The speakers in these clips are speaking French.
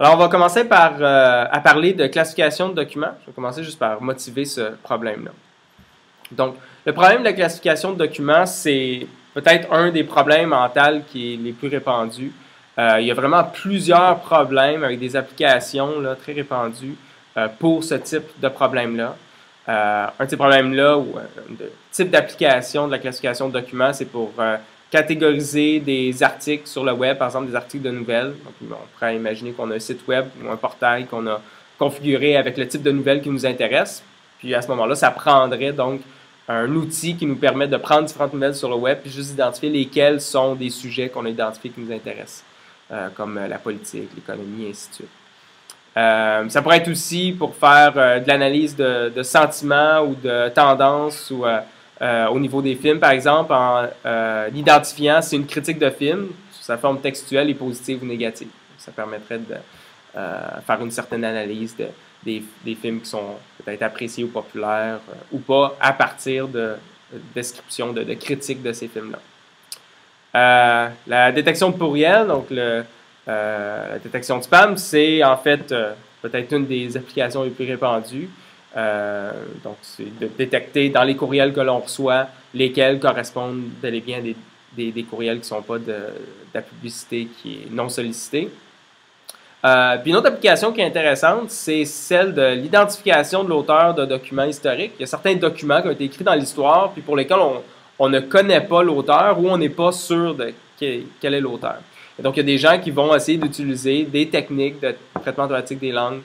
Alors, on va commencer à parler de classification de documents. Je vais commencer juste par motiver ce problème-là. Donc, le problème de la classification de documents, c'est peut-être un des problèmes mentaux qui est les plus répandus. Il y a vraiment plusieurs problèmes avec des applications là, très répandues pour ce type de problème-là. Un de ces problèmes-là, ou de type d'application de la classification de documents, c'est pour catégoriser des articles sur le web, par exemple des articles de nouvelles. Donc, on pourrait imaginer qu'on a un site web ou un portail qu'on a configuré avec le type de nouvelles qui nous intéresse. Puis à ce moment-là, ça prendrait donc un outil qui nous permet de prendre différentes nouvelles sur le web puis juste identifier lesquels sont des sujets qu'on a identifiés qui nous intéressent, comme la politique, l'économie, et ainsi de suite. Ça pourrait être aussi pour faire de l'analyse de sentiments ou de tendances ou au niveau des films, par exemple, en identifiant si une critique de film, sous sa forme textuelle, est positive ou négative. Ça permettrait de faire une certaine analyse des films qui sont peut-être appréciés ou populaires ou pas à partir de descriptions, de critiques de ces films-là. La détection de pourriel, donc la détection de spam, c'est en fait peut-être une des applications les plus répandues. Donc, c'est de détecter dans les courriels que l'on reçoit lesquels correspondent bel et bien à des courriels qui ne sont pas de la publicité qui est non sollicitée. Puis une autre application qui est intéressante, c'est celle de l'identification de l'auteur de documents historiques. Il y a certains documents qui ont été écrits dans l'histoire, puis pour lesquels on ne connaît pas l'auteur ou on n'est pas sûr de quel est l'auteur. Et donc, il y a des gens qui vont essayer d'utiliser des techniques de traitement automatique des langues,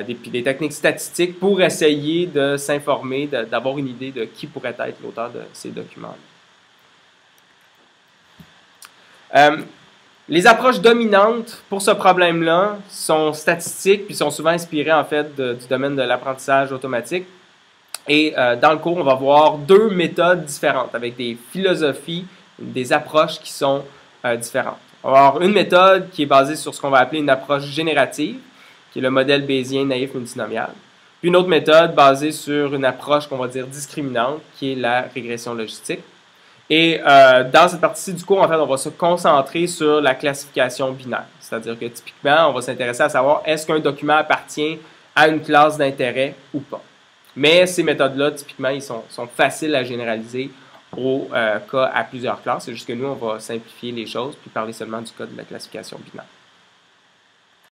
puis des techniques statistiques pour essayer de s'informer, d'avoir une idée de qui pourrait être l'auteur de ces documents-là. Les approches dominantes pour ce problème-là sont statistiques, puis sont souvent inspirées en fait du domaine de l'apprentissage automatique. Et dans le cours, on va voir deux méthodes différentes, avec des philosophies, des approches qui sont différentes. On va avoir une méthode qui est basée sur ce qu'on va appeler une approche générative, qui est le modèle bayésien naïf multinomial. Puis une autre méthode basée sur une approche qu'on va dire discriminante, qui est la régression logistique. Et dans cette partie-ci du cours, en fait, on va se concentrer sur la classification binaire. C'est-à-dire que typiquement, on va s'intéresser à savoir est-ce qu'un document appartient à une classe d'intérêt ou pas. Mais ces méthodes-là, typiquement, ils sont faciles à généraliser au cas à plusieurs classes. C'est juste que nous, on va simplifier les choses puis parler seulement du cas de la classification binaire.